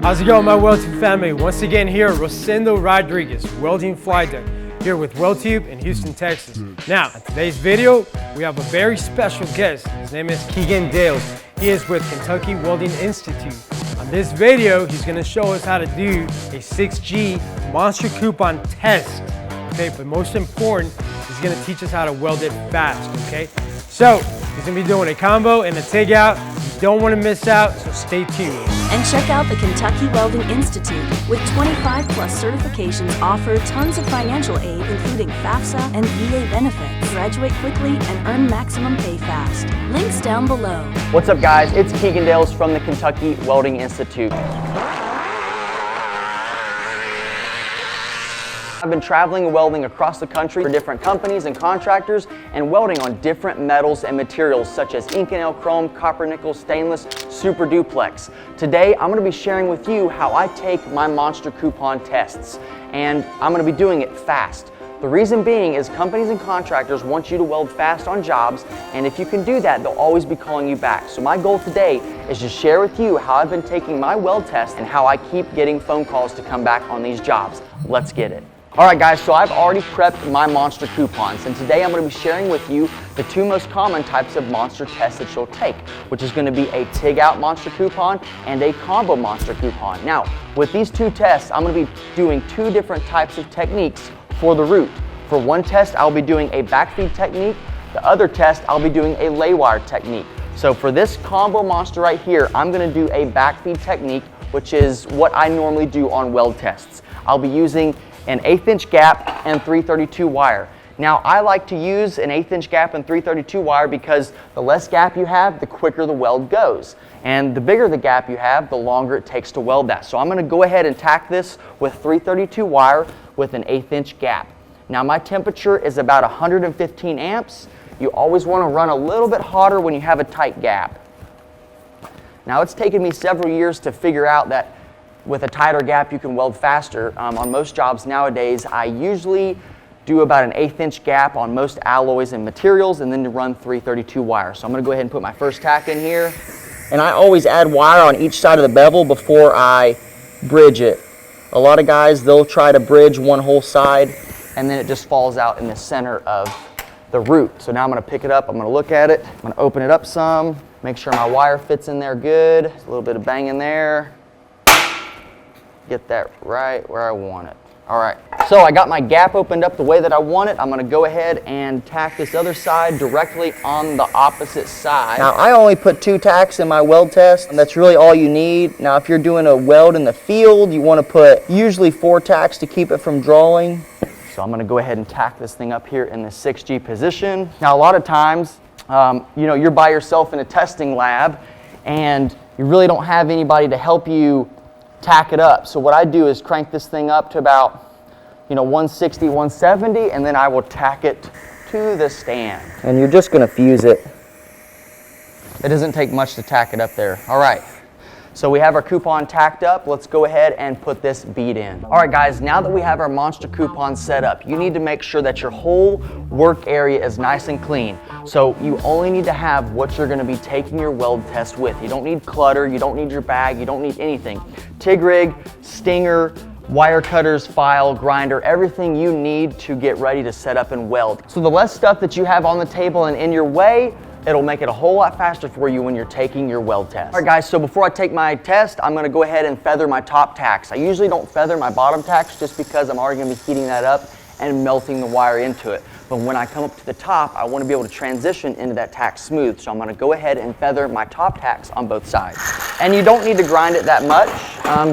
How's it going, my WeldTube family? Once again here, Rosendo Rodriguez, welding fly deck, here with WeldTube in Houston, Texas. Now, in today's video, we have a very special guest. His name is Keegan Dales. He is with Kentucky Welding Institute. On this video, he's gonna show us how to do a 6G monster coupon test. Okay, but most important, he's gonna teach us how to weld it fast, okay? So, he's gonna be doing a combo and a TIG out. You don't wanna miss out, so stay tuned. And check out the Kentucky Welding Institute. With 25 plus certifications offered, tons of financial aid including FAFSA and VA benefits. Graduate quickly and earn maximum pay fast. Links down below. What's up guys, it's Keegan Dales from the Kentucky Welding Institute. I've been traveling and welding across the country for different companies and contractors and welding on different metals and materials such as Inconel, chrome, copper, nickel, stainless, super duplex. Today, I'm gonna be sharing with you how I take my monster coupon tests, and I'm gonna be doing it fast. The reason being is companies and contractors want you to weld fast on jobs, and if you can do that, they'll always be calling you back. So my goal today is to share with you how I've been taking my weld test and how I keep getting phone calls to come back on these jobs. Let's get it. All right guys, so I've already prepped my monster coupons, and today I'm going to be sharing with you the two most common types of monster tests that you'll take, which is going to be a TIG out monster coupon and a combo monster coupon. Now, with these two tests, I'm going to be doing two different types of techniques for the root. For one test, I'll be doing a backfeed technique. The other test, I'll be doing a lay wire technique. So for this combo monster right here, I'm going to do a backfeed technique, which is what I normally do on weld tests. I'll be using an 1/8 inch gap and 332 wire. Now I like to use an 1/8 inch gap and 332 wire because the less gap you have, the quicker the weld goes. And the bigger the gap you have, the longer it takes to weld that. So I'm gonna go ahead and tack this with 332 wire with an 1/8 inch gap. Now my temperature is about 115 amps. You always wanna run a little bit hotter when you have a tight gap. Now it's taken me several years to figure out that with a tighter gap you can weld faster. On most jobs nowadays, I usually do about an 1/8 inch gap on most alloys and materials and then to run 332 wire. So I'm gonna go ahead and put my first tack in here. And I always add wire on each side of the bevel before I bridge it. A lot of guys, they'll try to bridge one whole side and then it just falls out in the center of the root. So now I'm gonna pick it up, I'm gonna look at it, I'm gonna open it up some, make sure my wire fits in there good. A little bit of bang in there. Get that right where I want it. All right, so I got my gap opened up the way that I want it. I'm gonna go ahead and tack this other side directly on the opposite side. Now I only put 2 tacks in my weld test, and that's really all you need. Now if you're doing a weld in the field, you wanna put usually 4 tacks to keep it from drawing. So I'm gonna go ahead and tack this thing up here in the 6G position. Now a lot of times, you know, you're by yourself in a testing lab and you really don't have anybody to help you tack it up. So what I do is crank this thing up to about, 160, 170, and then I will tack it to the stand. And you're just gonna fuse it. It doesn't take much to tack it up there. All right, so we have our coupon tacked up. Let's go ahead and put this bead in. All right guys, now that we have our monster coupon set up, you need to make sure that your whole work area is nice and clean. So you only need to have what you're gonna be taking your weld test with. You don't need clutter, you don't need your bag, you don't need anything. TIG rig, stinger, wire cutters, file, grinder, everything you need to get ready to set up and weld. So the less stuff that you have on the table and in your way, it'll make it a whole lot faster for you when you're taking your weld test. All right guys, so before I take my test, I'm gonna go ahead and feather my top tacks. I usually don't feather my bottom tacks just because I'm already gonna be heating that up and melting the wire into it. But when I come up to the top, I wanna be able to transition into that tack smooth. So I'm gonna go ahead and feather my top tacks on both sides. And you don't need to grind it that much,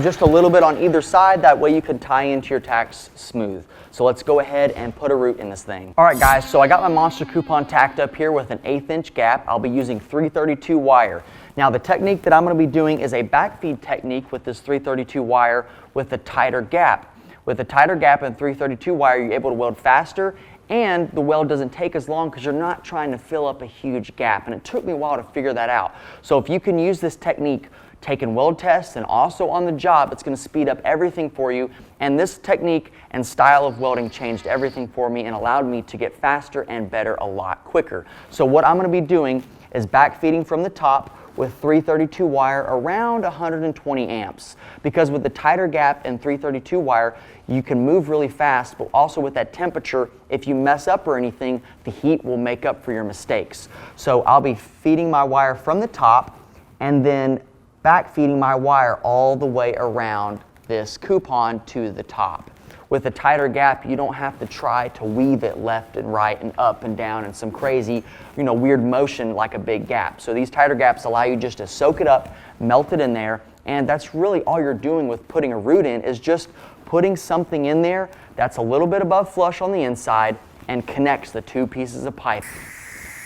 just a little bit on either side. That way you can tie into your tacks smooth. So let's go ahead and put a root in this thing. All right guys, so I got my monster coupon tacked up here with an 1/8 inch gap. I'll be using 332 wire. Now the technique that I'm gonna be doing is a backfeed technique with this 332 wire with a tighter gap. With a tighter gap and 332 wire, you're able to weld faster and the weld doesn't take as long because you're not trying to fill up a huge gap. And it took me a while to figure that out. So if you can use this technique taking weld tests and also on the job, it's going to speed up everything for you. And this technique and style of welding changed everything for me and allowed me to get faster and better a lot quicker. So what I'm going to be doing is backfeeding from the top with 332 wire around 120 amps. Because with the tighter gap in 332 wire, you can move really fast, but also with that temperature, if you mess up or anything, the heat will make up for your mistakes. So I'll be feeding my wire from the top and then back feeding my wire all the way around this coupon to the top. With a tighter gap, you don't have to try to weave it left and right and up and down and some crazy, weird motion like a big gap. So these tighter gaps allow you just to soak it up, melt it in there, and that's really all you're doing with putting a root in, is just putting something in there that's a little bit above flush on the inside and connects the two pieces of pipe.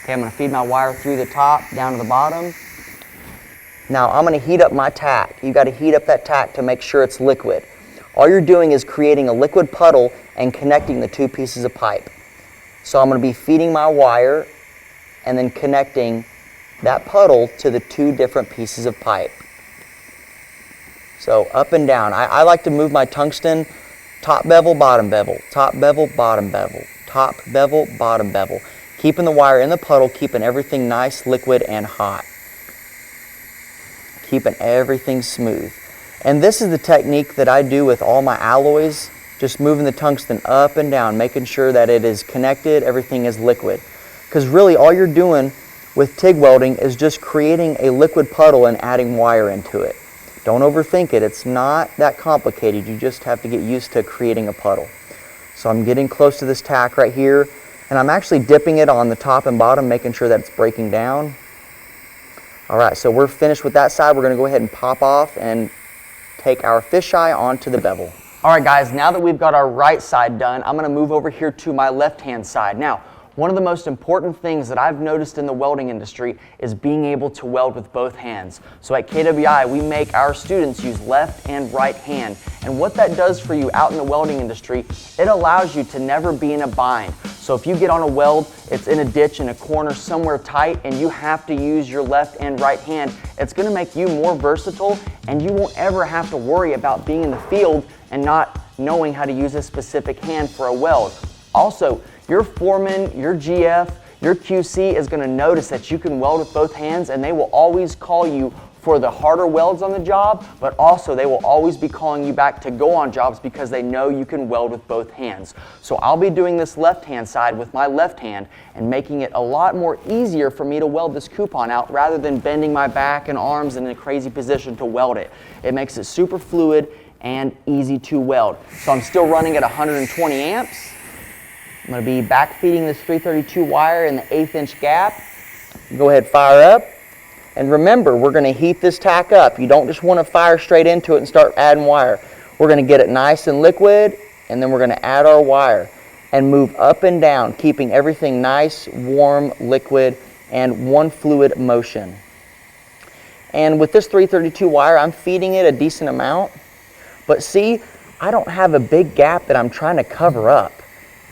Okay, I'm going to feed my wire through the top down to the bottom. Now I'm going to heat up my tack. You got to heat up that tack to make sure it's liquid. All you're doing is creating a liquid puddle and connecting the two pieces of pipe. So I'm going to be feeding my wire and then connecting that puddle to the two different pieces of pipe. So up and down. I like to move my tungsten top bevel, bottom bevel, top bevel, bottom bevel, top bevel, bottom bevel. Keeping the wire in the puddle, keeping everything nice, liquid, and hot. Keeping everything smooth. And this is the technique that I do with all my alloys, just moving the tungsten up and down, making sure that it is connected, everything is liquid. Because really all you're doing with TIG welding is just creating a liquid puddle and adding wire into it. Don't overthink it, it's not that complicated, you just have to get used to creating a puddle. So I'm getting close to this tack right here, and I'm actually dipping it on the top and bottom, making sure that it's breaking down. Alright, so we're finished with that side. We're going to go ahead and pop off and take our fisheye onto the bevel. Alright guys, now that we've got our right side done, I'm going to move over here to my left hand side. Now, one of the most important things that I've noticed in the welding industry is being able to weld with both hands. So at KWI, we make our students use left and right hand. And what that does for you out in the welding industry, it allows you to never be in a bind. So if you get on a weld, it's in a ditch in a corner somewhere tight, and you have to use your left and right hand, it's going to make you more versatile, and you won't ever have to worry about being in the field and not knowing how to use a specific hand for a weld. Also, your foreman, your GF, your QC is going to notice that you can weld with both hands, and they will always call you for the harder welds on the job, but also they will always be calling you back to go on jobs because they know you can weld with both hands. So I'll be doing this left hand side with my left hand and making it a lot more easier for me to weld this coupon out rather than bending my back and arms in a crazy position to weld it. It makes it super fluid and easy to weld. So I'm still running at 120 amps. I'm going to be back feeding this 332 wire in the 1/8 inch gap. Go ahead, fire up. And remember, we're going to heat this tack up. You don't just want to fire straight into it and start adding wire. We're going to get it nice and liquid, and then we're going to add our wire and move up and down, keeping everything nice, warm, liquid, and one fluid motion. And with this 332 wire, I'm feeding it a decent amount. But see, I don't have a big gap that I'm trying to cover up.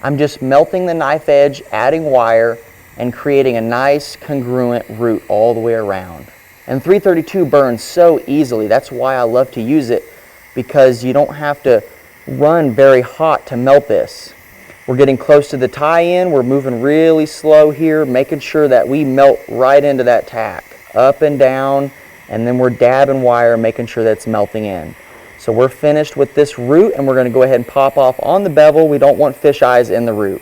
I'm just melting the knife edge, adding wire, and creating a nice congruent root all the way around. And 332 burns so easily. That's why I love to use it, because you don't have to run very hot to melt this. We're getting close to the tie-in. We're moving really slow here, making sure that we melt right into that tack. Up and down, and then we're dabbing wire, making sure that it's melting in. So we're finished with this root, and we're going to go ahead and pop off on the bevel. We don't want fish eyes in the root.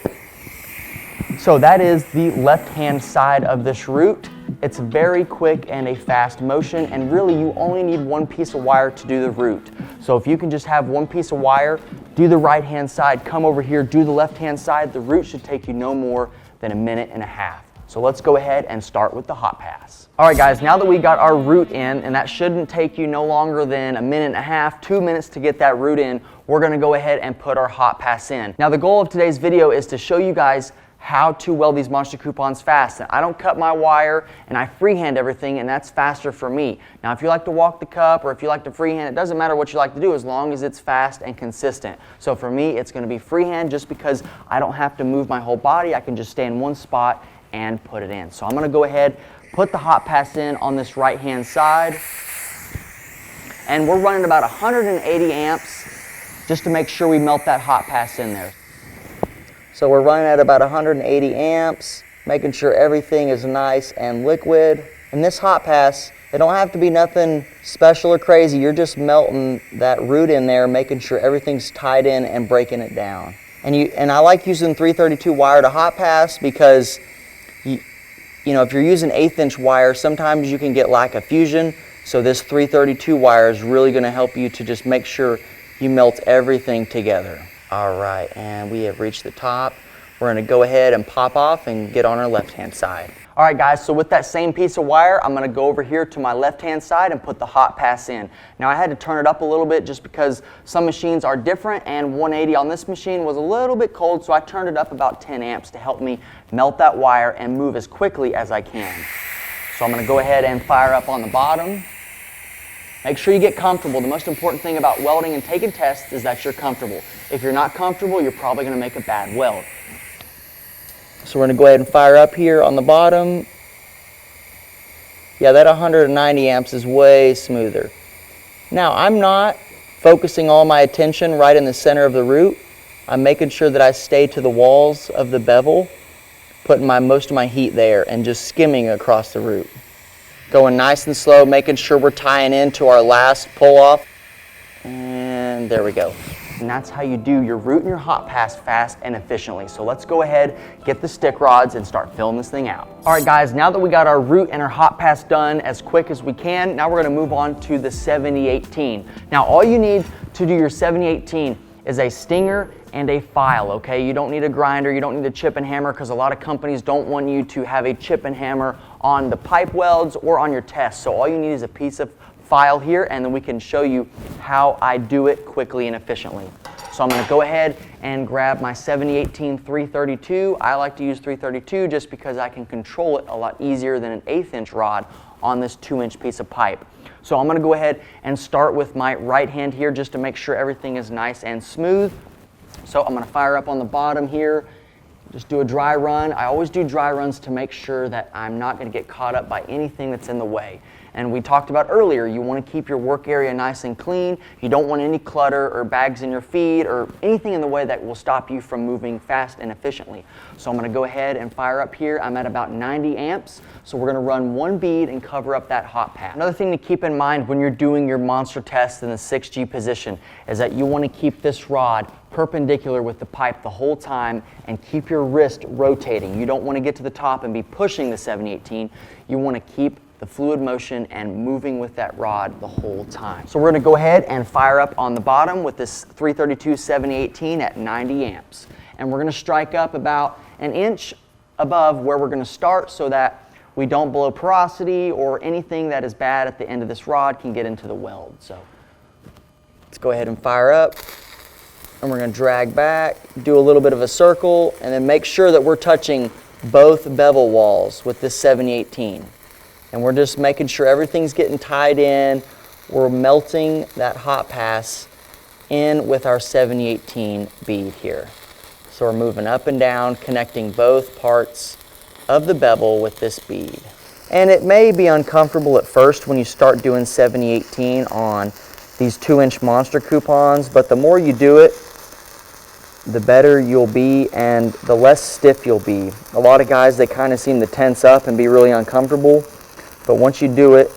So that is the left-hand side of this root. It's very quick and a fast motion, and really you only need one piece of wire to do the root. So if you can just have one piece of wire, do the right-hand side, come over here, do the left-hand side, the root should take you no more than 1.5 minutes. So let's go ahead and start with the hot pass. All right guys, now that we got our root in, and that shouldn't take you no longer than 1.5 minutes, 2 minutes to get that root in, we're gonna go ahead and put our hot pass in. Now the goal of today's video is to show you guys how to weld these monster coupons fast. And I don't cut my wire, and I freehand everything, and that's faster for me. Now if you like to walk the cup or if you like to freehand, it doesn't matter what you like to do as long as it's fast and consistent. So for me, it's going to be freehand just because I don't have to move my whole body. I can just stay in one spot and put it in. So I'm going to go ahead, put the hot pass in on this right hand side, and we're running about 180 amps just to make sure we melt that hot pass in there. So we're running at about 180 amps, making sure everything is nice and liquid. And this hot pass It don't have to be nothing special or crazy. You're just melting that root in there, making sure everything's tied in and breaking it down. And I like using 332 wire to hot pass because you know, if you're using 1/8 inch wire, sometimes you can get lack of fusion. So this 332 wire is really going to help you to just make sure you melt everything together. All right, and we have reached the top. We're going to go ahead and pop off and get on our left-hand side. All right, guys, so with that same piece of wire, I'm going to go over here to my left-hand side and put the hot pass in. Now, I had to turn it up a little bit just because some machines are different, and 180 on this machine was a little bit cold, so I turned it up about 10 amps to help me melt that wire and move as quickly as I can. So I'm going to go ahead and fire up on the bottom. Make sure you get comfortable. The most important thing about welding and taking tests is that you're comfortable. If you're not comfortable, you're probably going to make a bad weld. So we're going to go ahead and fire up here on the bottom. Yeah, that 190 amps is way smoother. Now, I'm not focusing all my attention right in the center of the root. I'm making sure that I stay to the walls of the bevel, putting most of my heat there and just skimming across the root. Going nice and slow, making sure we're tying into our last pull off. And there we go. And that's how you do your root and your hot pass fast and efficiently. So let's go ahead, get the stick rods, and start filling this thing out. All right, guys, now that we got our root and our hot pass done as quick as we can, now we're gonna move on to the 7018. Now, all you need to do your 7018 is a stinger and a file, okay? You don't need a grinder, you don't need a chip and hammer, because a lot of companies don't want you to have a chip and hammer on the pipe welds or on your tests. So all you need is a piece of file here, and then we can show you how I do it quickly and efficiently. So I'm going to go ahead and grab my 7018 332. I like to use 332 just because I can control it a lot easier than an 1/8 inch rod on this 2-inch piece of pipe. So I'm going to go ahead and start with my right hand here just to make sure everything is nice and smooth. So I'm going to fire up on the bottom here, just do a dry run. I always do dry runs to make sure that I'm not going to get caught up by anything that's in the way. And we talked about earlier, you want to keep your work area nice and clean. You don't want any clutter or bags in your feed or anything in the way that will stop you from moving fast and efficiently. So I'm going to go ahead and fire up here. I'm at about 90 amps. So we're going to run one bead and cover up that hot pass. Another thing to keep in mind when you're doing your monster test in the 6G position is that you want to keep this rod perpendicular with the pipe the whole time and keep your wrist rotating. You don't want to get to the top and be pushing the 7018. You want to keep the fluid motion and moving with that rod the whole time. So we're going to go ahead and fire up on the bottom with this 332 7018 at 90 amps. And we're going to strike up about an inch above where we're going to start so that we don't blow porosity or anything that is bad at the end of this rod can get into the weld. So let's go ahead and fire up. And we're going to drag back, do a little bit of a circle, and then make sure that we're touching both bevel walls with this 7018. And we're just making sure everything's getting tied in. We're melting that hot pass in with our 7018 bead here. So we're moving up and down, connecting both parts of the bevel with this bead. And it may be uncomfortable at first when you start doing 7018 on these 2-inch monster coupons, but the more you do it, the better you'll be and the less stiff you'll be. A lot of guys, they kind of seem to tense up and be really uncomfortable. But once you do it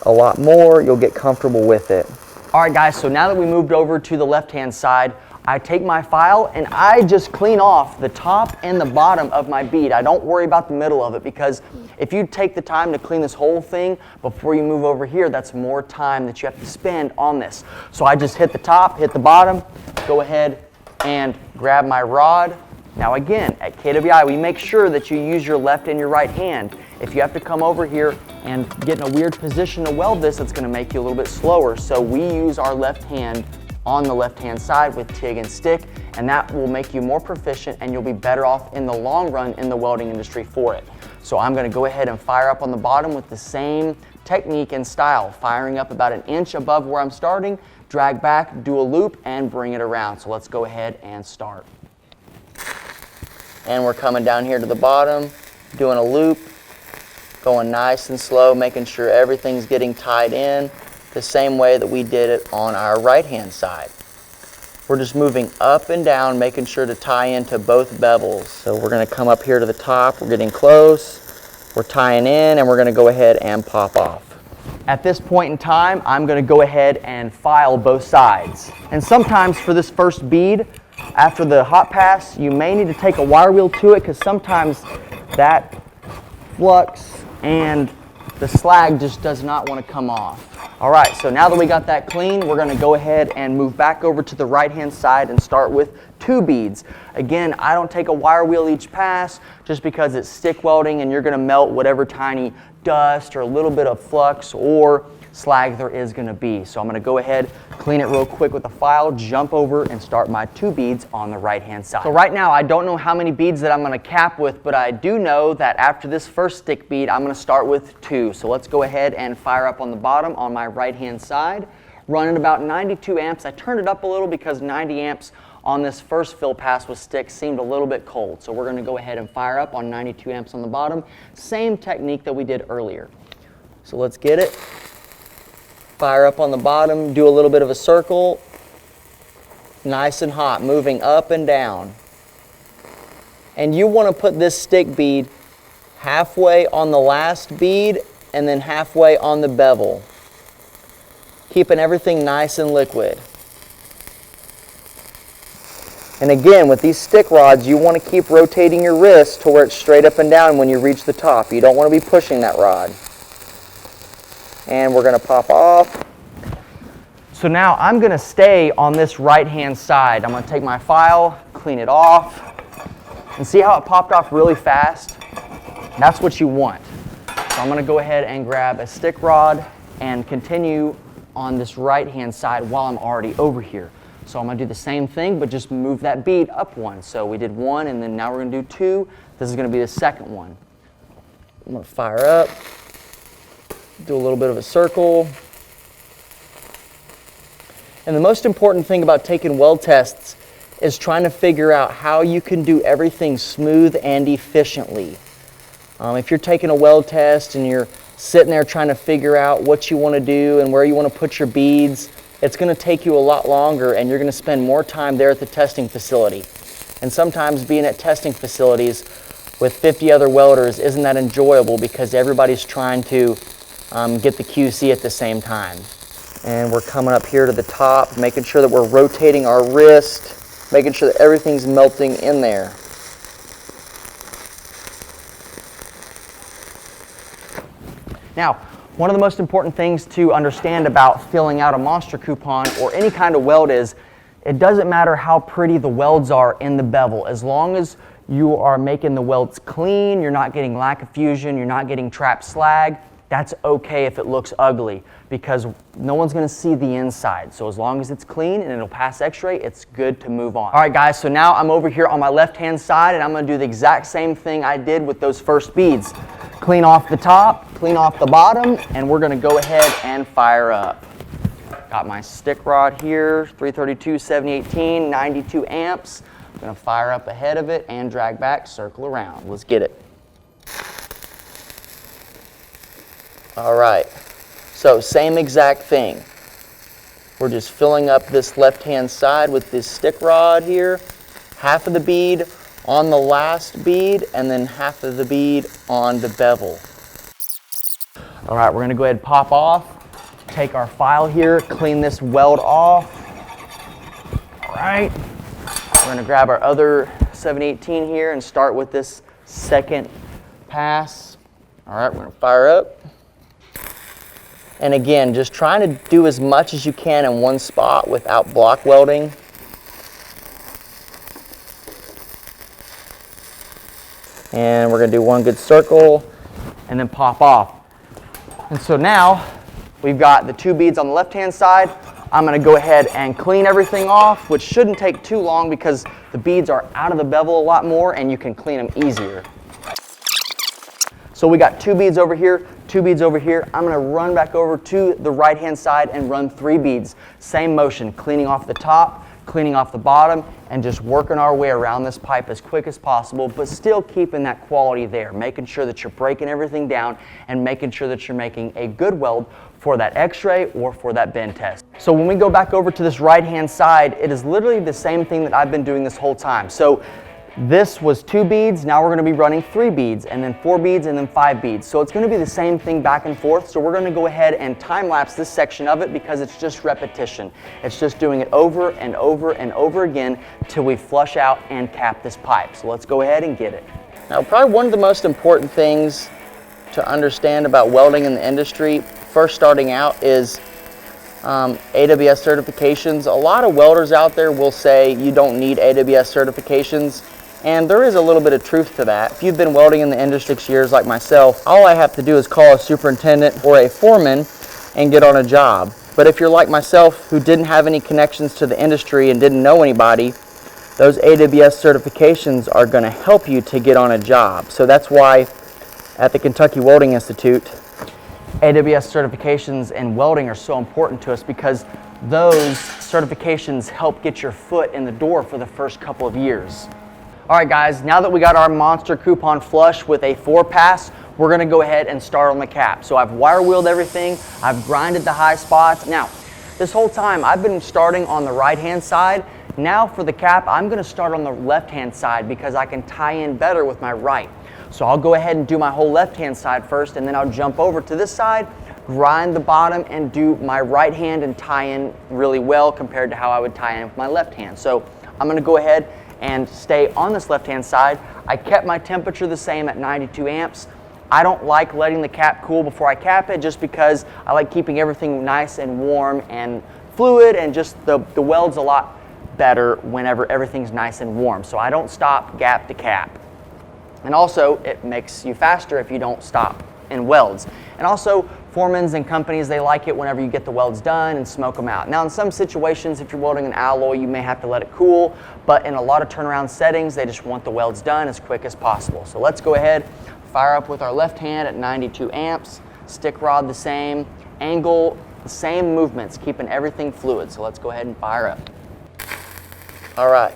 a lot more, you'll get comfortable with it. All right, guys, so now that we moved over to the left-hand side, I take my file and I just clean off the top and the bottom of my bead. I don't worry about the middle of it because if you take the time to clean this whole thing before you move over here, that's more time that you have to spend on this. So I just hit the top, hit the bottom, go ahead and grab my rod. Now again, at KWI, we make sure that you use your left and your right hand. If you have to come over here and get in a weird position to weld this, it's going to make you a little bit slower. So we use our left hand on the left-hand side with TIG and stick, and that will make you more proficient and you'll be better off in the long run in the welding industry for it. So I'm going to go ahead and fire up on the bottom with the same technique and style, firing up about an inch above where I'm starting, drag back, do a loop, and bring it around. So let's go ahead and start. And we're coming down here to the bottom, doing a loop, going nice and slow, making sure everything's getting tied in the same way that we did it on our right-hand side. We're just moving up and down, making sure to tie into both bevels. So we're going to come up here to the top, we're getting close, we're tying in, and we're going to go ahead and pop off. At this point in time, I'm going to go ahead and file both sides. And sometimes for this first bead, after the hot pass, you may need to take a wire wheel to it because sometimes that flux and the slag just does not want to come off. All right, so now that we got that clean, we're going to go ahead and move back over to the right-hand side and start with 2 beads. Again, I don't take a wire wheel each pass just because it's stick welding and you're going to melt whatever tiny dust or a little bit of flux or slag there is going to be. So I'm going to go ahead, clean it real quick with a file, jump over and start my 2 beads on the right-hand side. So right now I don't know how many beads that I'm going to cap with, but I do know that after this first stick bead, I'm going to start with 2. So let's go ahead and fire up on the bottom on my right-hand side, running about 92 amps. I turned it up a little because 90 amps on this first fill pass with sticks seemed a little bit cold. So we're going to go ahead and fire up on 92 amps on the bottom. Same technique that we did earlier. So let's get it. Fire up on the bottom, do a little bit of a circle, nice and hot, moving up and down. And you want to put this stick bead halfway on the last bead and then halfway on the bevel, keeping everything nice and liquid. And again, with these stick rods, you want to keep rotating your wrist to where it's straight up and down when you reach the top. You don't want to be pushing that rod. And we're going to pop off. So now I'm going to stay on this right-hand side. I'm going to take my file, clean it off, and see how it popped off really fast? That's what you want. So I'm going to go ahead and grab a stick rod and continue on this right-hand side while I'm already over here. So I'm going to do the same thing, but just move that bead up 1. So we did 1, and then now we're going to do 2. This is going to be the second one. I'm going to fire up. Do a little bit of a circle. And the most important thing about taking weld tests is trying to figure out how you can do everything smooth and efficiently. If you're taking a weld test and you're sitting there trying to figure out what you want to do and where you want to put your beads, it's going to take you a lot longer and you're going to spend more time there at the testing facility. And sometimes being at testing facilities with 50 other welders isn't that enjoyable because everybody's trying to get the QC at the same time. And we're coming up here to the top, making sure that we're rotating our wrist, making sure that everything's melting in there. Now, one of the most important things to understand about filling out a monster coupon or any kind of weld is it doesn't matter how pretty the welds are in the bevel. As long as you are making the welds clean, you're not getting lack of fusion, you're not getting trapped slag, that's okay if it looks ugly because no one's going to see the inside. So as long as it's clean and it'll pass x-ray, it's good to move on. All right guys, so now I'm over here on my left-hand side and I'm going to do the exact same thing I did with those first beads. Clean off the top, clean off the bottom, and we're going to go ahead and fire up. Got my stick rod here, 332, 7018, 92 amps. I'm going to fire up ahead of it and drag back, circle around. Let's get it. All right, so same exact thing. We're just filling up this left-hand side with this stick rod here. Half of the bead on the last bead and then half of the bead on the bevel. All right, we're going to go ahead and pop off. Take our file here, clean this weld off. All right, we're going to grab our other 718 here and start with this second pass. All right, we're going to fire up. And again, just trying to do as much as you can in one spot without block welding. And we're going to do one good circle and then pop off. And so now we've got the 2 beads on the left-hand side. I'm going to go ahead and clean everything off, which shouldn't take too long because the beads are out of the bevel a lot more and you can clean them easier. So we got 2 beads over here, 2 beads over here. I'm going to run back over to the right-hand side and run 3 beads. Same motion, cleaning off the top, cleaning off the bottom, and just working our way around this pipe as quick as possible, but still keeping that quality there, making sure that you're breaking everything down and making sure that you're making a good weld for that x-ray or for that bend test. So when we go back over to this right-hand side, it is literally the same thing that I've been doing this whole time. So This was 2 beads, now we're going to be running 3 beads, and then 4 beads, and then 5 beads. So it's going to be the same thing back and forth. So we're going to go ahead and time lapse this section of it because it's just repetition. It's just doing it over and over and over again till we flush out and cap this pipe. So let's go ahead and get it. Now, probably one of the most important things to understand about welding in the industry, first starting out, is AWS certifications. A lot of welders out there will say you don't need AWS certifications. And there is a little bit of truth to that. If you've been welding in the industry 6 years like myself, all I have to do is call a superintendent or a foreman and get on a job. But if you're like myself, who didn't have any connections to the industry and didn't know anybody, those AWS certifications are going to help you to get on a job. So that's why at the Kentucky Welding Institute, AWS certifications in welding are so important to us because those certifications help get your foot in the door for the first couple of years. All right, guys, now that we got our monster coupon flush with a 4-pass, we're gonna go ahead and start on the cap. So I've wire wheeled everything, I've grinded the high spots. Now, this whole time I've been starting on the right-hand side. Now for the cap, I'm gonna start on the left-hand side because I can tie in better with my right. So I'll go ahead and do my whole left-hand side first, and then I'll jump over to this side, grind the bottom, and do my right hand and tie in really well compared to how I would tie in with my left hand. So I'm gonna go ahead and stay on this left-hand side. I kept my temperature the same at 92 amps. I don't like letting the cap cool before I cap it just because I like keeping everything nice and warm and fluid, and just the weld's a lot better whenever everything's nice and warm. So I don't stop gap to cap. And also, it makes you faster if you don't stop in welds. And also, foremans and companies, they like it whenever you get the welds done and smoke them out. Now, in some situations, if you're welding an alloy, you may have to let it cool, but in a lot of turnaround settings, they just want the welds done as quick as possible. So let's go ahead, fire up with our left hand at 92 amps, stick rod the same, angle the same movements, keeping everything fluid. So let's go ahead and fire up. All right.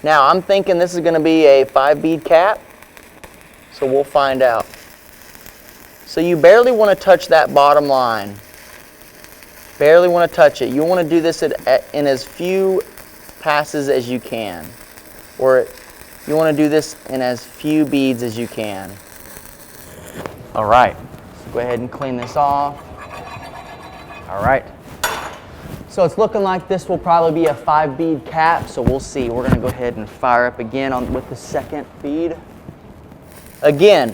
Now, I'm thinking this is going to be a 5-bead cap, so we'll find out. So you barely want to touch that bottom line. Barely want to touch it. You want to do this in as few passes as you can. Or you want to do this in as few beads as you can. All right, so go ahead and clean this off. All right. So it's looking like this will probably be a 5-bead cap, so we'll see. We're going to go ahead and fire up again with the second bead. Again,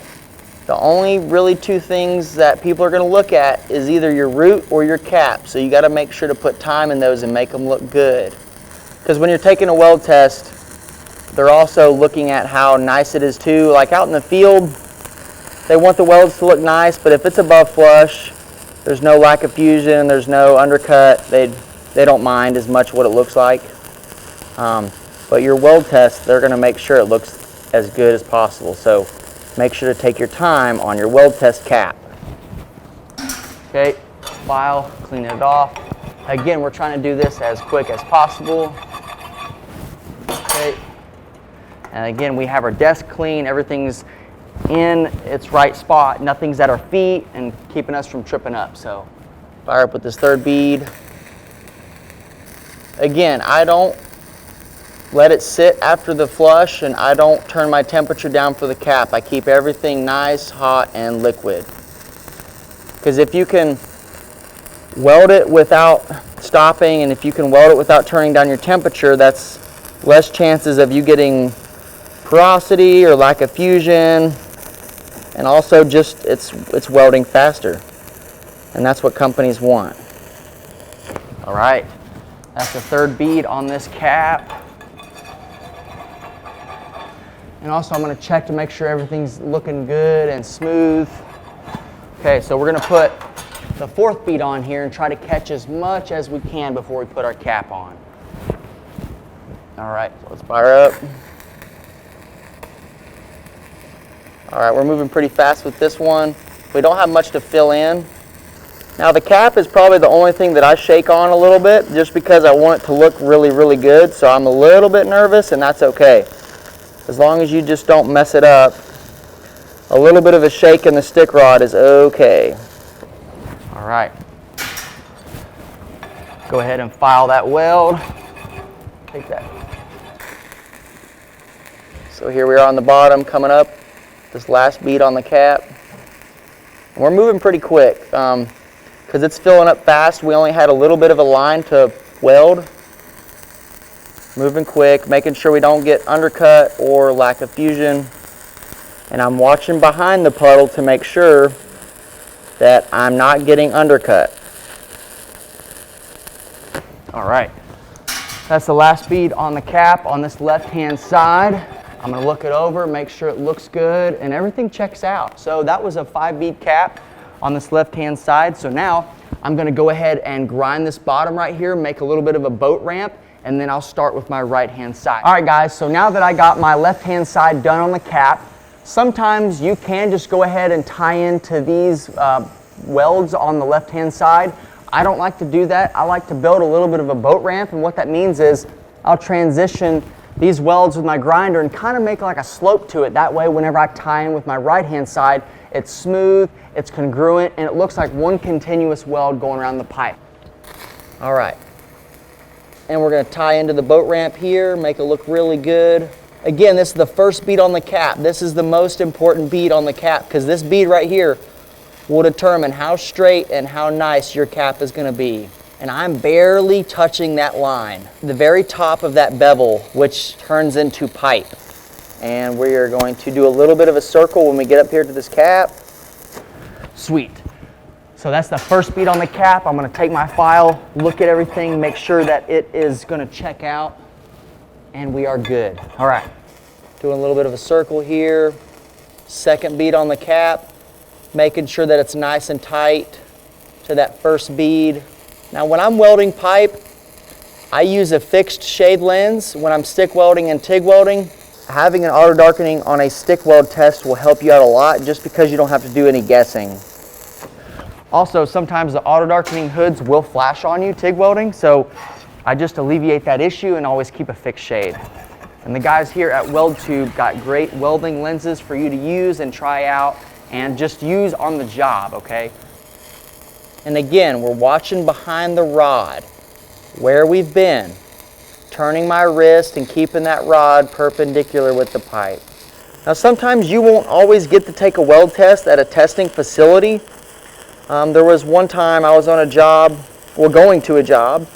the only really 2 things that people are going to look at is either your root or your cap. So you got to make sure to put time in those and make them look good. Because when you're taking a weld test, they're also looking at how nice it is too. Like out in the field, they want the welds to look nice, but if it's above flush, there's no lack of fusion, there's no undercut, they don't mind as much what it looks like. But your weld test, they're going to make sure it looks as good as possible. So make sure to take your time on your weld test cap. Okay, file, clean it off. Again, we're trying to do this as quick as possible. Okay, and again, we have our desk clean. Everything's in its right spot. Nothing's at our feet and keeping us from tripping up. So fire up with this 3rd bead. Again, I don't let it sit after the flush, and I don't turn my temperature down for the cap. I keep everything nice, hot, and liquid. Because if you can weld it without stopping, and if you can weld it without turning down your temperature, that's less chances of you getting porosity or lack of fusion, and also just it's welding faster. And that's what companies want. All right, that's the 3rd bead on this cap. And also I'm going to check to make sure everything's looking good and smooth. Okay, so we're going to put the 4th bead on here and try to catch as much as we can before we put our cap on. All right, so let's fire up. All right, we're moving pretty fast with this one. We don't have much to fill in. Now the cap is probably the only thing that I shake on a little bit just because I want it to look really, really good. So I'm a little bit nervous, and that's okay. As long as you just don't mess it up, a little bit of a shake in the stick rod is okay. All right. Go ahead and file that weld. Take that. So here we are on the bottom, coming up, this last bead on the cap. And we're moving pretty quick because it's filling up fast. We only had a little bit of a line to weld. Moving quick, making sure we don't get undercut or lack of fusion. And I'm watching behind the puddle to make sure that I'm not getting undercut. All right, that's the last bead on the cap on this left-hand side. I'm gonna look it over, make sure it looks good, and everything checks out. So that was a 5-bead cap on this left-hand side. So now I'm gonna go ahead and grind this bottom right here, make a little bit of a boat ramp, and then I'll start with my right-hand side. All right, guys, so now that I got my left-hand side done on the cap, sometimes you can just go ahead and tie into these welds on the left-hand side. I don't like to do that. I like to build a little bit of a boat ramp, and what that means is I'll transition these welds with my grinder and kind of make like a slope to it. That way, whenever I tie in with my right-hand side, it's smooth, it's congruent, and it looks like one continuous weld going around the pipe. All right. And we're gonna tie into the boat ramp here, make it look really good. Again, this is the first bead on the cap. This is the most important bead on the cap because this bead right here will determine how straight and how nice your cap is gonna be. And I'm barely touching that line, the very top of that bevel, which turns into pipe. And we are going to do a little bit of a circle when we get up here to this cap. Sweet. So that's the first bead on the cap. I'm gonna take my file, look at everything, make sure that it is gonna check out, and we are good. All right, doing a little bit of a circle here. Second bead on the cap, making sure that it's nice and tight to that first bead. Now when I'm welding pipe, I use a fixed shade lens. When I'm stick welding and TIG welding, having an auto darkening on a stick weld test will help you out a lot just because you don't have to do any guessing. Also, sometimes the auto darkening hoods will flash on you TIG welding, so I just alleviate that issue and always keep a fixed shade. And the guys here at WeldTube got great welding lenses for you to use and try out and just use on the job, okay? And again, we're watching behind the rod, where we've been, turning my wrist and keeping that rod perpendicular with the pipe. Now sometimes you won't always get to take a weld test at a testing facility. There was one time I was on a job, well, going to a job,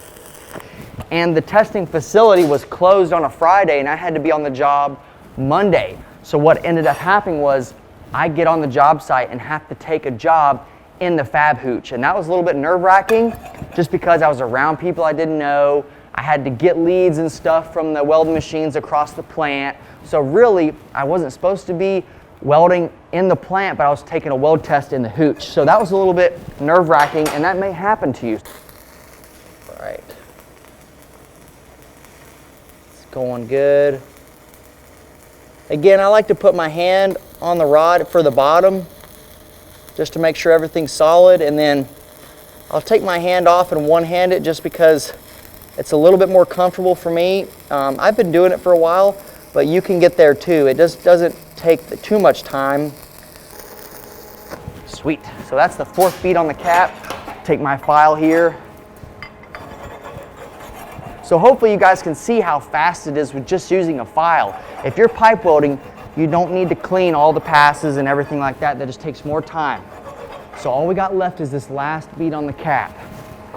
and the testing facility was closed on a Friday and I had to be on the job Monday. So what ended up happening was I get on the job site and have to take a job in the fab hooch. And that was a little bit nerve-wracking just because I was around people I didn't know. I had to get leads and stuff from the welding machines across the plant. So really, I wasn't supposed to be welding in the plant, but I was taking a weld test in the hooch. So that was a little bit nerve-wracking, and that may happen to you. All right. It's going good. Again, I like to put my hand on the rod for the bottom just to make sure everything's solid, and then I'll take my hand off and one-hand it just because it's a little bit more comfortable for me. I've been doing it for a while, but you can get there too. It just doesn't take too much time. Sweet. So that's the fourth bead on the cap. Take my file here. So hopefully you guys can see how fast it is with just using a file. If you're pipe welding, you don't need to clean all the passes and everything like that. That just takes more time. So all we got left is this last bead on the cap.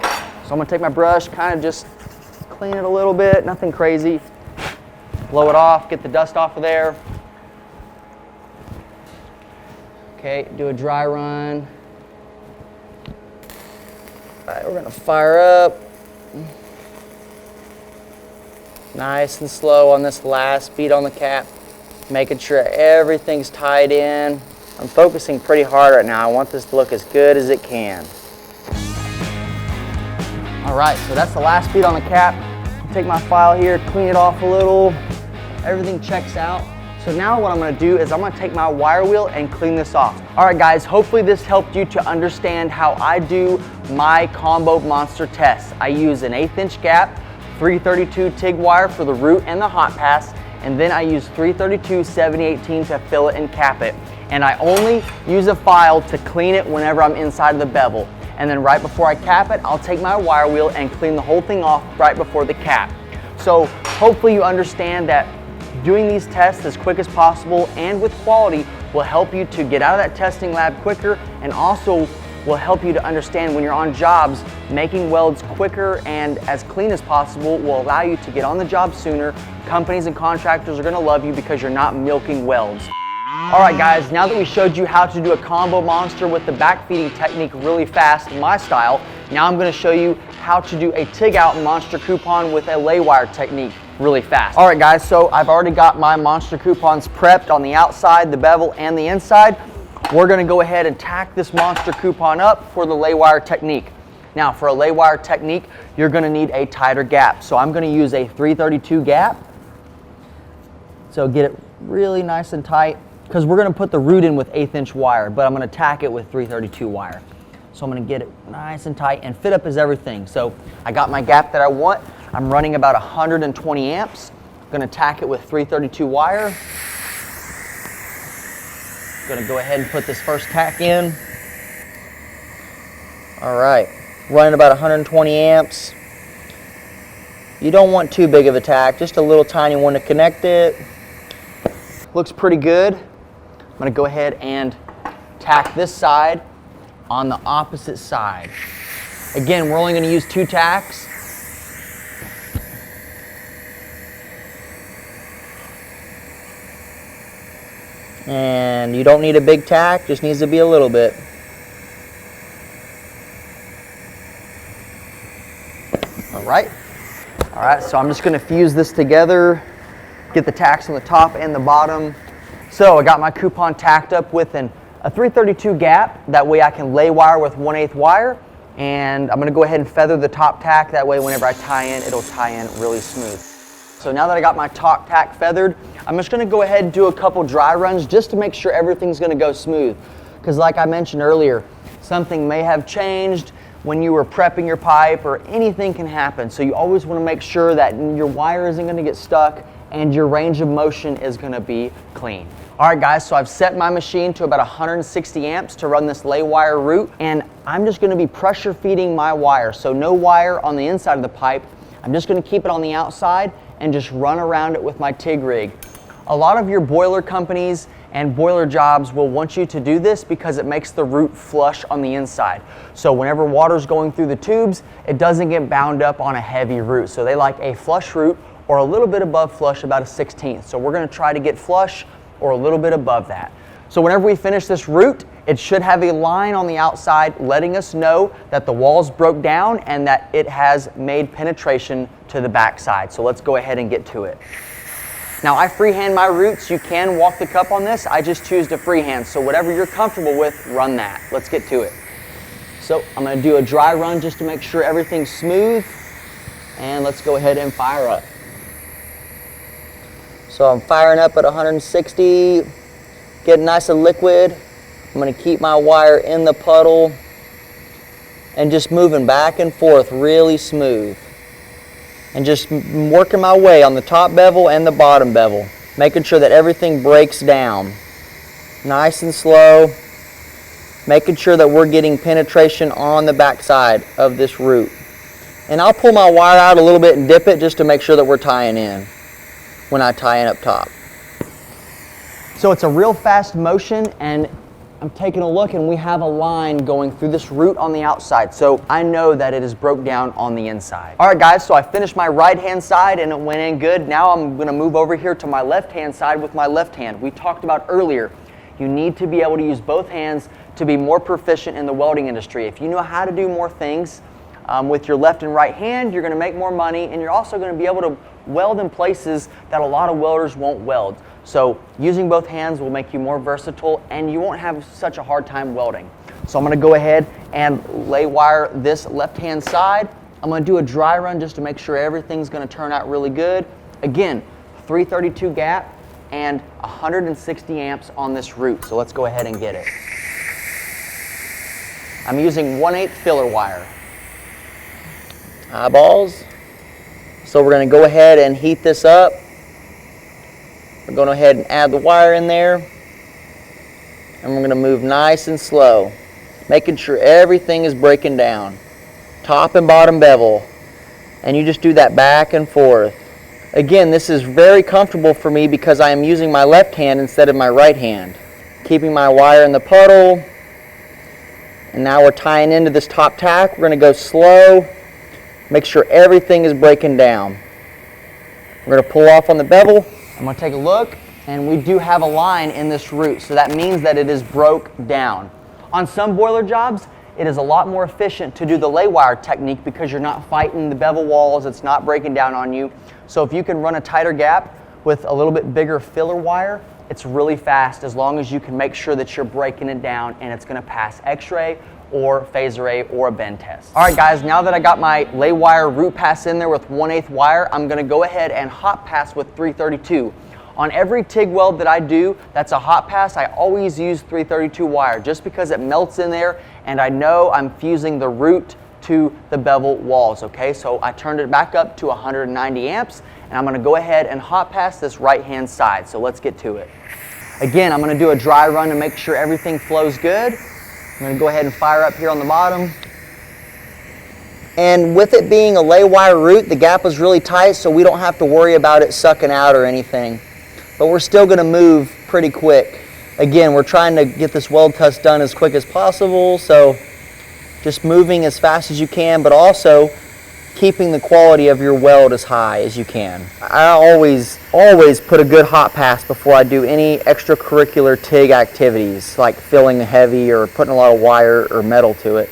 So I'm gonna take my brush, kind of just clean it a little bit, nothing crazy. Blow it off, get the dust off of there. Okay, do a dry run. All right, we're gonna fire up. Nice and slow on this last bead on the cap, making sure everything's tied in. I'm focusing pretty hard right now. I want this to look as good as it can. All right, so that's the last bead on the cap. Take my file here, clean it off a little. Everything checks out. So now what I'm gonna do is I'm gonna take my wire wheel and clean this off. All right guys, hopefully this helped you to understand how I do my combo monster tests. I use an 1/8 inch gap, 332 TIG wire for the root and the hot pass, and then I use 332 7018 to fill it and cap it. And I only use a file to clean it whenever I'm inside of the bevel. And then right before I cap it, I'll take my wire wheel and clean the whole thing off right before the cap. So hopefully you understand that Doing these tests as quick as possible and with quality will help you to get out of that testing lab quicker, and also will help you to understand when you're on jobs, making welds quicker and as clean as possible will allow you to get on the job sooner. Companies and contractors are gonna love you because you're not milking welds. All right guys, now that we showed you how to do a combo monster with the back feeding technique really fast, my style, now I'm gonna show you how to do a TIG out monster coupon with a lay wire technique really fast. All right guys, so I've already got my monster coupons prepped on the outside, the bevel, and the inside. We're gonna go ahead and tack this monster coupon up for the lay wire technique. Now for a lay wire technique, you're gonna need a tighter gap. So I'm gonna use a 332 gap. So get it really nice and tight, because we're gonna put the root in with 1/8 inch wire, but I'm gonna tack it with 332 wire. So I'm gonna get it nice and tight, and fit up is everything. So I got my gap that I want. I'm running about 120 amps. I'm gonna tack it with 332 wire. Gonna go ahead and put this first tack in. All right, running about 120 amps. You don't want too big of a tack, just a little tiny one to connect it. Looks pretty good. I'm gonna go ahead and tack this side on the opposite side. Again, we're only gonna use 2 tacks. And you don't need a big tack, just needs to be a little bit. All right, so I'm just gonna fuse this together, get the tacks on the top and the bottom. So I got my coupon tacked up with a 332 gap, that way I can lay wire with 1/8 wire, and I'm gonna go ahead and feather the top tack, that way whenever I tie in, it'll tie in really smooth. So now that I got my top tack feathered, I'm just gonna go ahead and do a couple dry runs just to make sure everything's gonna go smooth. Because like I mentioned earlier, something may have changed when you were prepping your pipe, or anything can happen. So you always wanna make sure that your wire isn't gonna get stuck and your range of motion is gonna be clean. All right guys, so I've set my machine to about 160 amps to run this lay wire route, and I'm just gonna be pressure feeding my wire. So no wire on the inside of the pipe. I'm just gonna keep it on the outside and just run around it with my TIG rig. A lot of your boiler companies and boiler jobs will want you to do this because it makes the root flush on the inside. So whenever water's going through the tubes, it doesn't get bound up on a heavy root. So they like a flush root, or a little bit above flush, about a 1/16. So we're gonna try to get flush or a little bit above that. So whenever we finish this root, it should have a line on the outside letting us know that the walls broke down and that it has made penetration to the back side. So let's go ahead and get to it. Now I freehand my roots. You can walk the cup on this. I just choose to freehand. So whatever you're comfortable with, run that. Let's get to it. So I'm gonna do a dry run just to make sure everything's smooth. And let's go ahead and fire up. So I'm firing up at 160, getting nice and liquid. I'm gonna keep my wire in the puddle and just moving back and forth really smooth. And just working my way on the top bevel and the bottom bevel, making sure that everything breaks down. Nice and slow, making sure that we're getting penetration on the back side of this root. And I'll pull my wire out a little bit and dip it just to make sure that we're tying in when I tie in up top. So it's a real fast motion, and I'm taking a look and we have a line going through this root on the outside. So I know that it is broke down on the inside. All right guys, so I finished my right hand side and it went in good. Now I'm gonna move over here to my left hand side with my left hand. We talked about earlier, you need to be able to use both hands to be more proficient in the welding industry. If you know how to do more things with your left and right hand, you're gonna make more money, and you're also gonna be able to weld in places that a lot of welders won't weld. So using both hands will make you more versatile, and you won't have such a hard time welding. So I'm gonna go ahead and lay wire this left-hand side. I'm gonna do a dry run just to make sure everything's gonna turn out really good. Again, 332 gap and 160 amps on this root. So let's go ahead and get it. I'm using 1/8 filler wire. Eyeballs. So we're going to go ahead and heat this up. We're going to go ahead and add the wire in there. And we're going to move nice and slow, making sure everything is breaking down. Top and bottom bevel. And you just do that back and forth. Again, this is very comfortable for me because I am using my left hand instead of my right hand. Keeping my wire in the puddle. And now we're tying into this top tack. We're going to go slow. Make sure everything is breaking down. We're going to pull off on the bevel. I'm going to take a look, and we do have a line in this root, so that means that it is broke down. On some boiler jobs, it is a lot more efficient to do the lay wire technique because you're not fighting the bevel walls, it's not breaking down on you. So if you can run a tighter gap with a little bit bigger filler wire, it's really fast as long as you can make sure that you're breaking it down and it's going to pass X-ray or phase array or a bend test. All right guys, now that I got my lay wire root pass in there with 1/8 wire, I'm going to go ahead and hot pass with 332. On every TIG weld that I do that's a hot pass, I always use 332 wire just because it melts in there and I know I'm fusing the root to the bevel walls, okay? So I turned it back up to 190 amps and I'm going to go ahead and hot pass this right hand side. So let's get to it. Again, I'm going to do a dry run to make sure everything flows good. I'm going to go ahead and fire up here on the bottom. And with it being a lay wire root, the gap was really tight, so we don't have to worry about it sucking out or anything. But we're still going to move pretty quick. Again, we're trying to get this weld test done as quick as possible, so just moving as fast as you can, but also keeping the quality of your weld as high as you can. I always put a good hot pass before I do any extracurricular TIG activities, like filling heavy or putting a lot of wire or metal to it.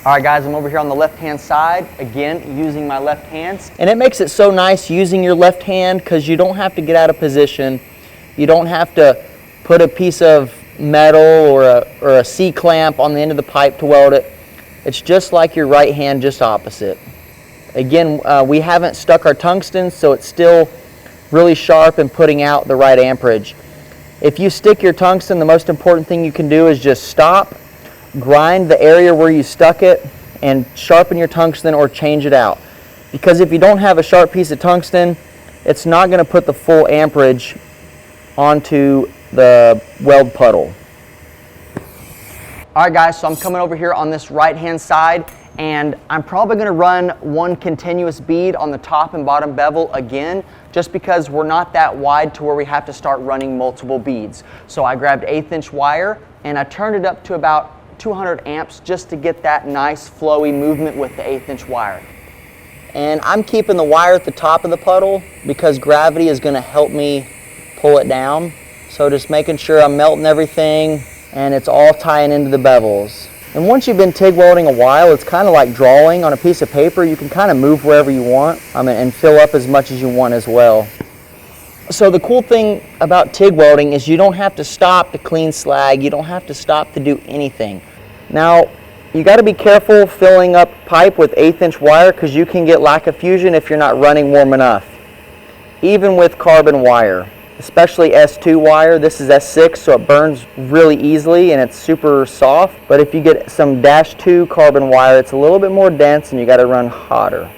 All right guys, I'm over here on the left-hand side, again, using my left hands. And it makes it so nice using your left hand because you don't have to get out of position. You don't have to put a piece of metal or a C-clamp on the end of the pipe to weld it. It's just like your right hand, just opposite. Again, we haven't stuck our tungsten, so it's still really sharp and putting out the right amperage. If you stick your tungsten, the most important thing you can do is just stop, grind the area where you stuck it, and sharpen your tungsten or change it out. Because if you don't have a sharp piece of tungsten, it's not going to put the full amperage onto the weld puddle. All right guys, so I'm coming over here on this right hand side and I'm probably going to run one continuous bead on the top and bottom bevel again, just because we're not that wide to where we have to start running multiple beads. So I grabbed 1/8" wire and I turned it up to about 200 amps just to get that nice flowy movement with the 1/8" wire. And I'm keeping the wire at the top of the puddle because gravity is going to help me pull it down. So just making sure I'm melting everything and it's all tying into the bevels. And once you've been TIG welding a while, it's kind of like drawing on a piece of paper. You can kind of move wherever you want and fill up as much as you want as well. So the cool thing about TIG welding is you don't have to stop to clean slag. You don't have to stop to do anything. Now, you got to be careful filling up pipe with 1/8" wire because you can get lack of fusion if you're not running warm enough. Even with carbon wire. Especially S2 wire. This is S6, so it burns really easily and it's super soft. But if you get some -2 carbon wire, it's a little bit more dense and you got to run hotter.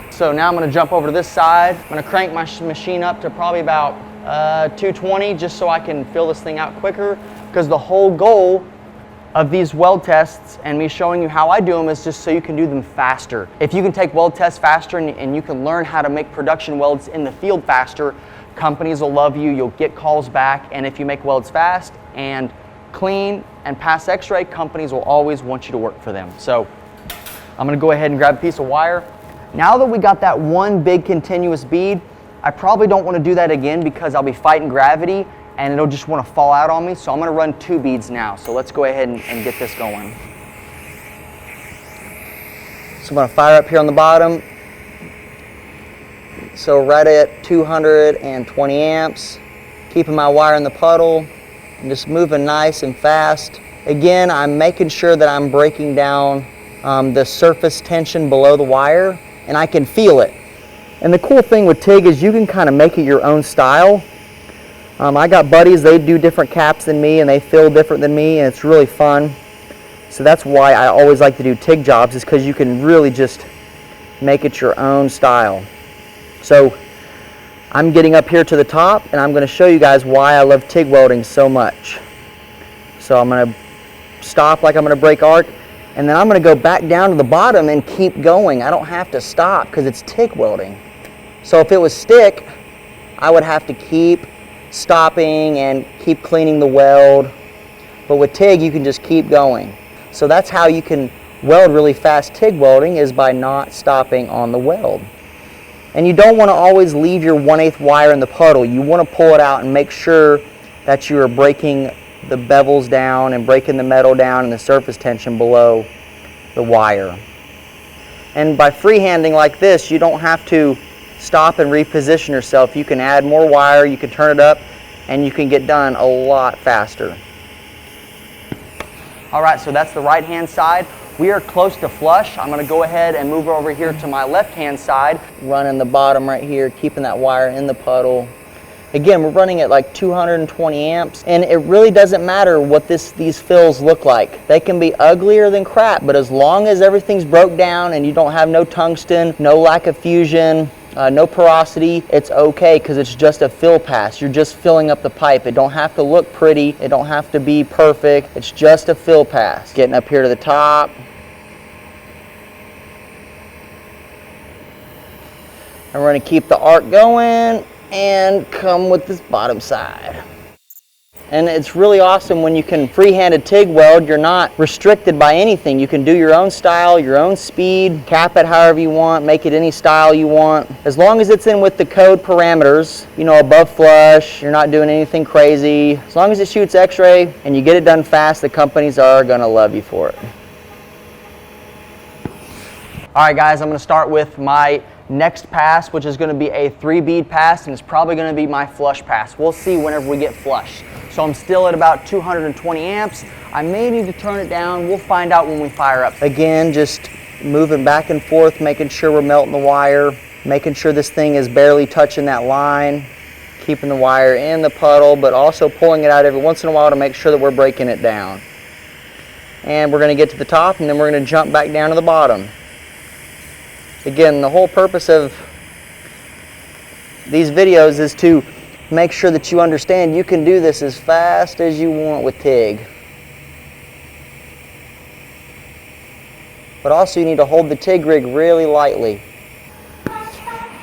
So now I'm going to jump over to this side. I'm going to crank my machine up to probably about 220 just so I can fill this thing out quicker, because the whole goal of these weld tests and me showing you how I do them is just so you can do them faster. If you can take weld tests faster and you can learn how to make production welds in the field faster, companies will love you, you'll get calls back, and if you make welds fast and clean and pass X-ray, companies will always want you to work for them. So I'm going to go ahead and grab a piece of wire. Now that we got that one big continuous bead, I probably don't want to do that again because I'll be fighting gravity and it'll just want to fall out on me. So I'm going to run 2 beads now. So let's go ahead and get this going. So I'm going to fire up here on the bottom. So right at 220 amps, keeping my wire in the puddle and just moving nice and fast. Again, I'm making sure that I'm breaking down the surface tension below the wire, and I can feel it. And the cool thing with TIG is you can kind of make it your own style. I got buddies, they do different caps than me and they fill different than me, and it's really fun. So that's why I always like to do TIG jobs, is because you can really just make it your own style. So I'm getting up here to the top and I'm going to show you guys why I love TIG welding so much. So I'm going to stop like I'm going to break arc, And then I'm going to go back down to the bottom and keep going. I don't have to stop because it's TIG welding. So if it was stick, I would have to keep stopping and keep cleaning the weld. But with TIG, you can just keep going. So that's how you can weld really fast TIG welding, is by not stopping on the weld. And you don't want to always leave your 1/8 wire in the puddle. You want to pull it out and make sure that you are breaking the bevels down and breaking the metal down and the surface tension below the wire. And by freehanding like this, you don't have to stop and reposition yourself. You can add more wire, you can turn it up, and you can get done a lot faster. All right, so that's the right hand side. We are close to flush. I'm gonna go ahead and move over here to my left hand side. Running the bottom right here, keeping that wire in the puddle. Again, we're running at like 220 amps, and it really doesn't matter what these fills look like. They can be uglier than crap, but as long as everything's broke down and you don't have no tungsten, no lack of fusion, no porosity, it's okay, because it's just a fill pass. You're just filling up the pipe. It don't have to look pretty. It don't have to be perfect. It's just a fill pass. Getting up here to the top. And we're going to keep the arc going and come with this bottom side. And it's really awesome when you can freehand a TIG weld. You're not restricted by anything. You can do your own style, your own speed, cap it however you want, make it any style you want. As long as it's in with the code parameters, you know, above flush, you're not doing anything crazy. As long as it shoots X-ray and you get it done fast, the companies are gonna love you for it. All right guys, I'm gonna start with my next pass, which is going to be a 3-bead pass, and it's probably going to be my flush pass. We'll see whenever we get flush. So I'm still at about 220 amps. I may need to turn it down. We'll find out when we fire up. Again, just moving back and forth, making sure we're melting the wire, making sure this thing is barely touching that line, keeping the wire in the puddle, but also pulling it out every once in a while to make sure that we're breaking it down. And we're going to get to the top, and then we're going to jump back down to the bottom. Again, the whole purpose of these videos is to make sure that you understand you can do this as fast as you want with TIG. But also you need to hold the TIG rig really lightly.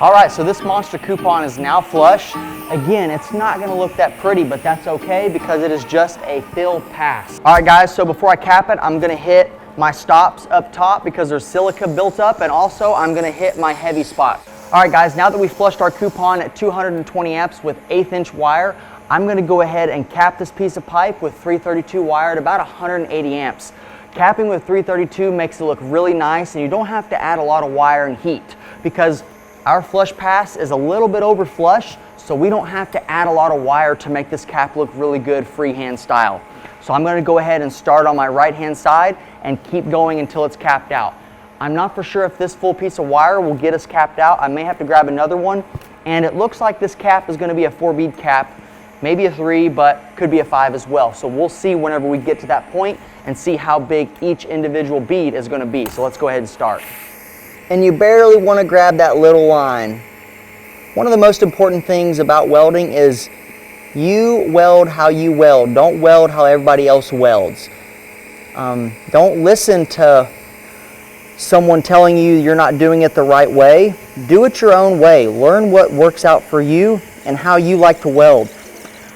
All right, so this monster coupon is now flush. Again, it's not going to look that pretty, but that's okay because it is just a fill pass. All right guys, so before I cap it, I'm going to hit my stops up top because there's silica built up, and also I'm going to hit my heavy spot. All right guys, now that we flushed our coupon at 220 amps with 1/8 inch wire, I'm going to go ahead and cap this piece of pipe with 332 wire at about 180 amps. Capping with 332 makes it look really nice, and you don't have to add a lot of wire and heat because our flush pass is a little bit over flush, so we don't have to add a lot of wire to make this cap look really good freehand style. So I'm going to go ahead and start on my right hand side and keep going until it's capped out. I'm not for sure if this full piece of wire will get us capped out. I may have to grab another one, and it looks like this cap is going to be a 4-bead cap, maybe a 3, but could be a 5 as well. So we'll see whenever we get to that point and see how big each individual bead is going to be. So let's go ahead and start. And you barely want to grab that little line. One of the most important things about welding is you weld how you weld. Don't weld how everybody else welds. Don't listen to someone telling you you're not doing it the right way. Do it your own way. Learn what works out for you and how you like to weld.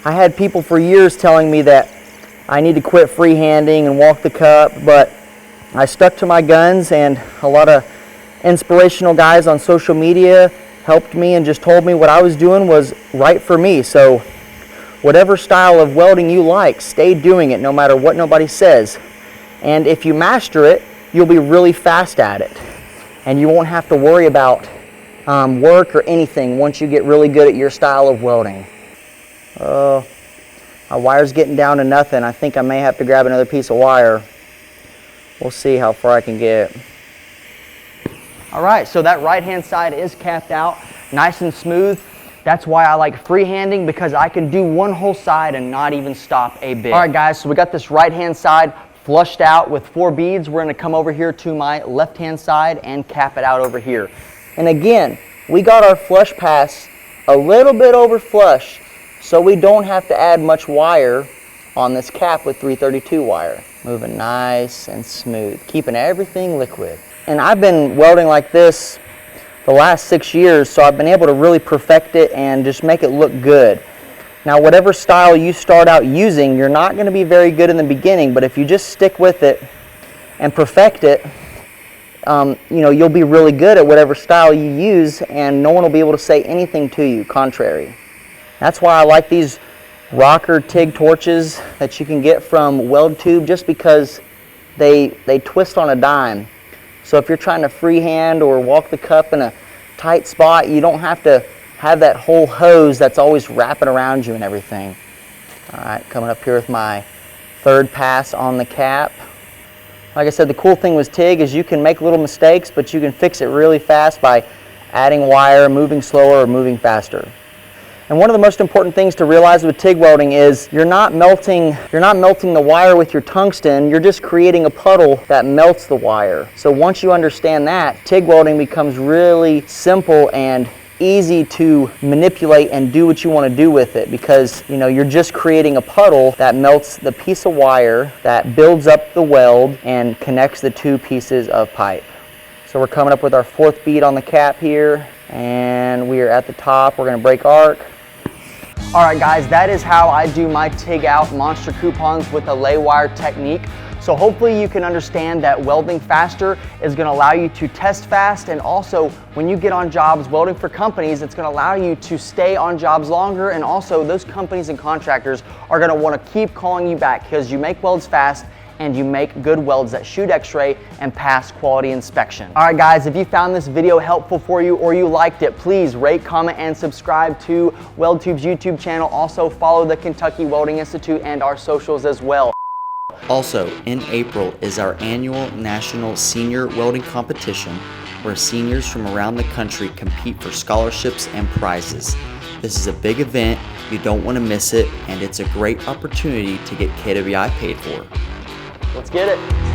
I had people for years telling me that I need to quit freehanding and walk the cup, but I stuck to my guns, and a lot of inspirational guys on social media helped me and just told me what I was doing was right for me. So whatever style of welding you like, stay doing it no matter what nobody says. And if you master it, you'll be really fast at it. And you won't have to worry about work or anything once you get really good at your style of welding. My wire's getting down to nothing. I think I may have to grab another piece of wire. We'll see how far I can get. All right, so that right-hand side is capped out, nice and smooth. That's why I like freehanding, because I can do one whole side and not even stop a bit. All right, guys, so we got this right-hand side flushed out with 4 beads. We're gonna come over here to my left-hand side and cap it out over here. And again, we got our flush pass a little bit over flush, so we don't have to add much wire on this cap with 332 wire. moving nice and smooth, keeping everything liquid. And I've been welding like this the last 6 years, so I've been able to really perfect it and just make it look good. Now, whatever style you start out using, you're not going to be very good in the beginning, but if you just stick with it and perfect it, you'll be really good at whatever style you use, and no one will be able to say anything to you contrary. That's why I like these rocker TIG torches that you can get from WeldTube, just because they twist on a dime. So if you're trying to freehand or walk the cup in a tight spot, you don't have to have that whole hose that's always wrapping around you and everything. All right, coming up here with my third pass on the cap. Like I said, the cool thing with TIG is you can make little mistakes, but you can fix it really fast by adding wire, moving slower, or moving faster. And one of the most important things to realize with TIG welding is you're not melting the wire with your tungsten, you're just creating a puddle that melts the wire. So once you understand that, TIG welding becomes really simple and easy to manipulate and do what you want to do with it, because you're just creating a puddle that melts the piece of wire that builds up the weld and connects the two pieces of pipe. So we're coming up with our fourth bead on the cap here, and we are at the top. We're going to break arc. All right, guys, that is how I do my TIG out monster coupons with a lay wire technique. So hopefully you can understand that welding faster is going to allow you to test fast, and also when you get on jobs welding for companies, it's going to allow you to stay on jobs longer, and also those companies and contractors are going to want to keep calling you back because you make welds fast and you make good welds that shoot x-ray and pass quality inspection. All right, guys, if you found this video helpful for you or you liked it, please rate, comment, and subscribe to WeldTube's YouTube channel. Also follow the Kentucky Welding Institute and our socials as well. Also, in April is our annual National Senior Welding Competition, where seniors from around the country compete for scholarships and prizes. This is a big event, you don't want to miss it, and it's a great opportunity to get KWI paid for. Let's get it.